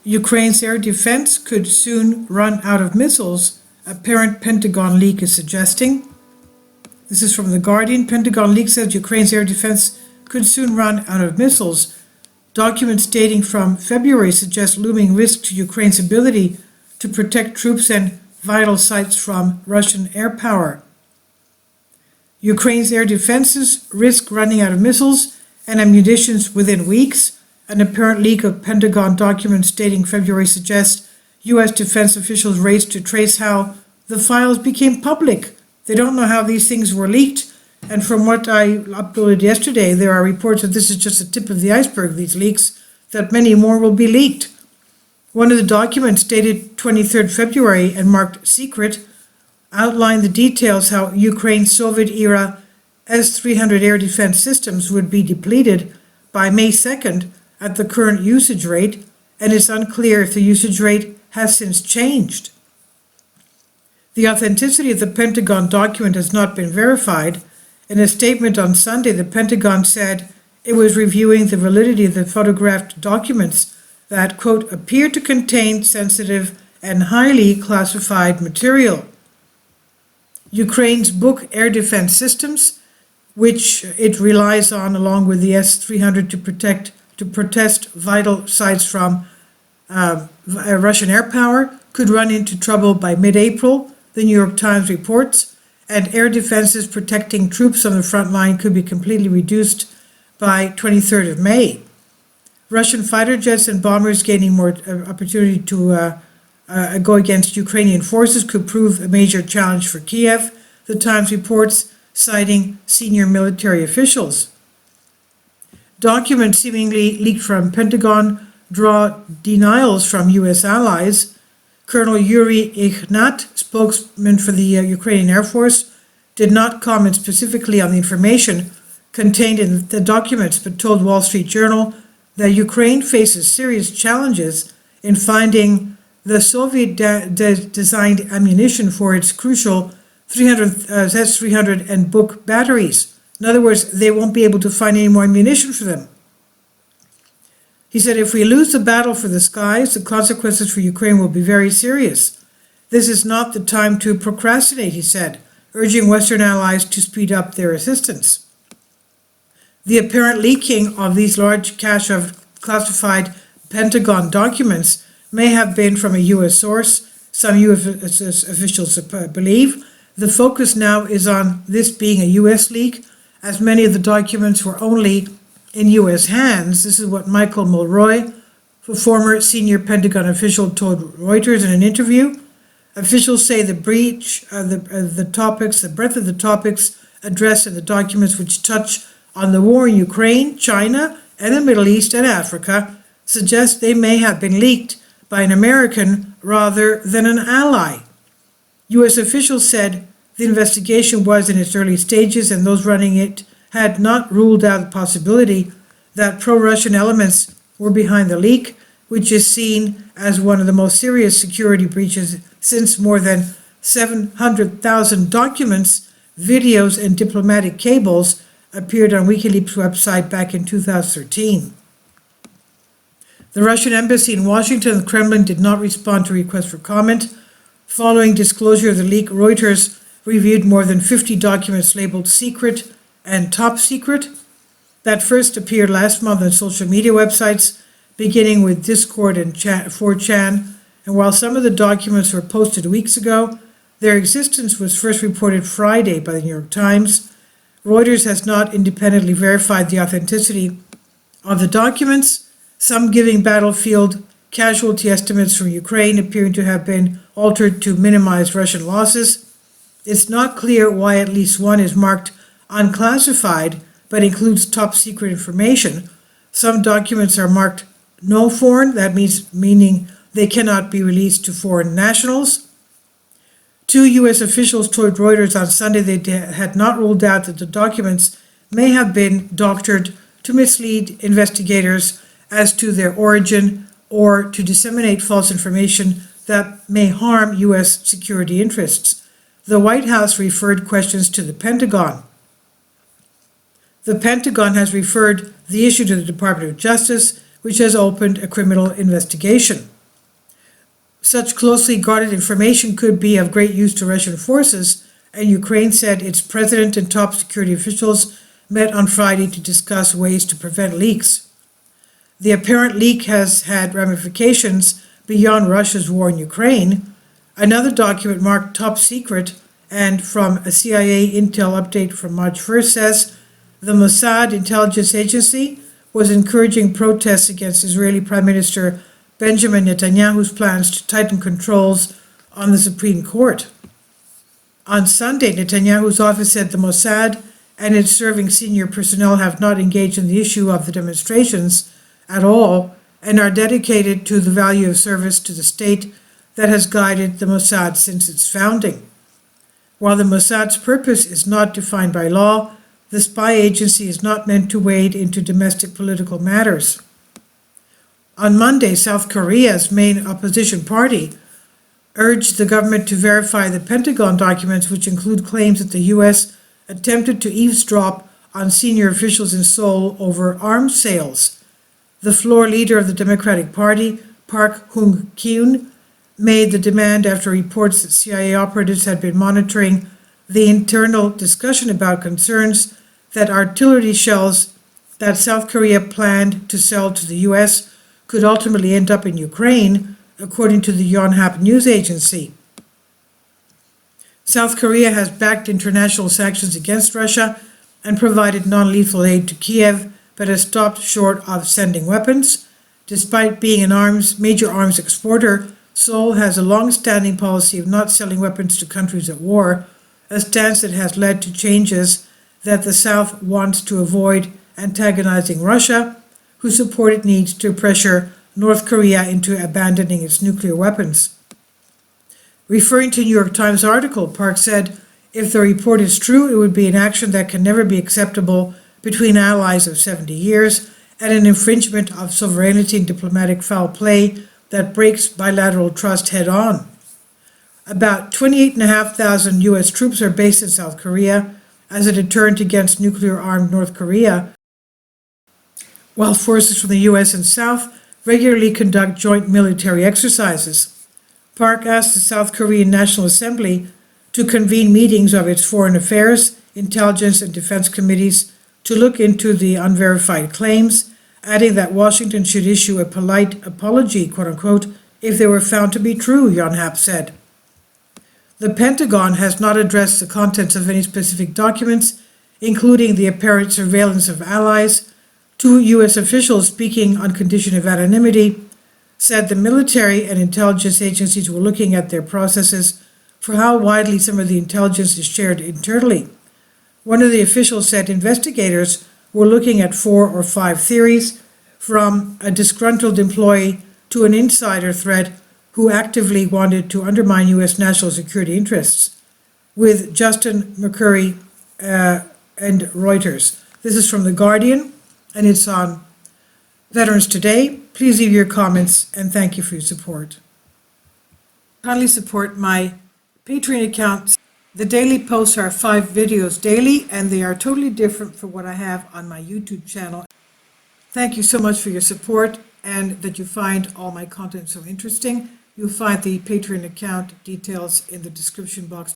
Ukraine's air defense could soon run out of missiles, apparent Pentagon leak is suggesting. This is from The Guardian. Pentagon leak says Ukraine's air defense could soon run out of missiles. Documents dating from February suggest looming risk to Ukraine's ability to protect troops and vital sites from Russian air power. Ukraine's air defenses risk running out of missiles and ammunition within weeks. An apparent leak of Pentagon documents dating February suggests U.S. defense officials raced to trace how the files became public. They don't know how these things were leaked. And from what I uploaded yesterday, there are reports that this is just the tip of the iceberg, these leaks, that many more will be leaked. One of the documents, dated 23rd February and marked secret, outlined the details how Ukraine's Soviet-era S-300 air defense systems would be depleted by May 2nd at the current usage rate, and it's unclear if the usage rate has since changed. The authenticity of the Pentagon document has not been verified. In a statement on Sunday, the Pentagon said it was reviewing the validity of the photographed documents that, quote, appear to contain sensitive and highly classified material. Ukraine's book Air Defense Systems, which it relies on along with the S-300 to protest vital sites from Russian air power, could run into trouble by mid-April, the New York Times reports, and air defenses protecting troops on the front line could be completely reduced by 23rd of May. Russian fighter jets and bombers gaining more opportunity to go against Ukrainian forces could prove a major challenge for Kiev, the Times reports, citing senior military officials. Documents seemingly leaked from Pentagon draw denials from U.S. allies. Colonel Yuri Ignat, spokesman for the Ukrainian Air Force, did not comment specifically on the information contained in the documents, but told Wall Street Journal that Ukraine faces serious challenges in finding the Soviet-designed ammunition for its crucial S-300 and Buk batteries. In other words, they won't be able to find any more ammunition for them. He said, if we lose the battle for the skies, the consequences for Ukraine will be very serious. This is not the time to procrastinate, he said, urging Western allies to speed up their assistance. The apparent leaking of these large cache of classified Pentagon documents may have been from a U.S. source, some U.S. officials believe. The focus now is on this being a U.S. leak, as many of the documents were only in U.S. hands. This is what Michael Mulroy, a former senior Pentagon official, told Reuters in an interview. Officials say the breadth of the topics addressed in the documents, which touch on the war in Ukraine, China, and the Middle East and Africa, suggest they may have been leaked by an American rather than an ally. U.S. officials said the investigation was in its early stages and those running it had not ruled out the possibility that pro-Russian elements were behind the leak, which is seen as one of the most serious security breaches since more than 700,000 documents, videos, and diplomatic cables appeared on WikiLeaks' website back in 2013. The Russian embassy in Washington and the Kremlin did not respond to requests for comment. Following disclosure of the leak, Reuters reviewed more than 50 documents labeled secret and top secret that first appeared last month on social media websites, beginning with Discord and 4chan. And while some of the documents were posted weeks ago, their existence was first reported Friday by the New York Times. Reuters has not independently verified the authenticity of the documents, some giving battlefield casualty estimates from Ukraine appearing to have been altered to minimize Russian losses. It's not clear why at least one is marked unclassified but includes top secret information. Some documents are marked no foreign, that meaning they cannot be released to foreign nationals. Two U.S. officials told Reuters on Sunday they had not ruled out that the documents may have been doctored to mislead investigators as to their origin or to disseminate false information that may harm U.S. security interests. The White House referred questions to the Pentagon. The Pentagon has referred the issue to the Department of Justice, which has opened a criminal investigation. Such closely guarded information could be of great use to Russian forces, and Ukraine said its president and top security officials met on Friday to discuss ways to prevent leaks. The apparent leak has had ramifications beyond Russia's war in Ukraine. Another document marked top secret and from a CIA intel update from March 1st says the Mossad intelligence agency was encouraging protests against Israeli Prime Minister Benjamin Netanyahu's plans to tighten controls on the Supreme Court. On Sunday, Netanyahu's office said the Mossad and its serving senior personnel have not engaged in the issue of the demonstrations at all and are dedicated to the value of service to the state that has guided the Mossad since its founding. While the Mossad's purpose is not defined by law, the spy agency is not meant to wade into domestic political matters. On Monday, South Korea's main opposition party urged the government to verify the Pentagon documents, which include claims that the U.S. attempted to eavesdrop on senior officials in Seoul over arms sales. The floor leader of the Democratic Party, Park Hoon-kyun, made the demand after reports that CIA operatives had been monitoring the internal discussion about concerns that artillery shells that South Korea planned to sell to the U.S. could ultimately end up in Ukraine, according to the Yonhap news agency. South Korea has backed international sanctions against Russia and provided non-lethal aid to Kiev, but has stopped short of sending weapons. Despite being an major arms exporter, Seoul has a long-standing policy of not selling weapons to countries at war, a stance that has led to changes that the South wants to avoid antagonizing Russia, whose support it needs to pressure North Korea into abandoning its nuclear weapons. Referring to a New York Times article, Park said, "If the report is true, it would be an action that can never be acceptable between allies of 70 years and an infringement of sovereignty and diplomatic foul play that breaks bilateral trust head-on." About 28,500 U.S. troops are based in South Korea as a deterrent against nuclear-armed North Korea, while forces from the U.S. and South regularly conduct joint military exercises. Park asked the South Korean National Assembly to convene meetings of its Foreign Affairs, Intelligence, and Defense Committees to look into the unverified claims, adding that Washington should issue a polite apology, quote-unquote, if they were found to be true, Yonhap said. The Pentagon has not addressed the contents of any specific documents, including the apparent surveillance of allies. Two U.S. officials speaking on condition of anonymity said the military and intelligence agencies were looking at their processes for how widely some of the intelligence is shared internally. One of the officials said investigators were looking at 4 or 5 theories, from a disgruntled employee to an insider threat who actively wanted to undermine U.S. national security interests, with Justin McCurry and Reuters. This is from The Guardian, and it's on Veterans Today. Please leave your comments, and thank you for your support. Kindly support my Patreon account. The daily posts are 5 videos daily, and they are totally different from what I have on my YouTube channel. Thank you so much for your support and that you find all my content so interesting. You'll find the Patreon account details in the description box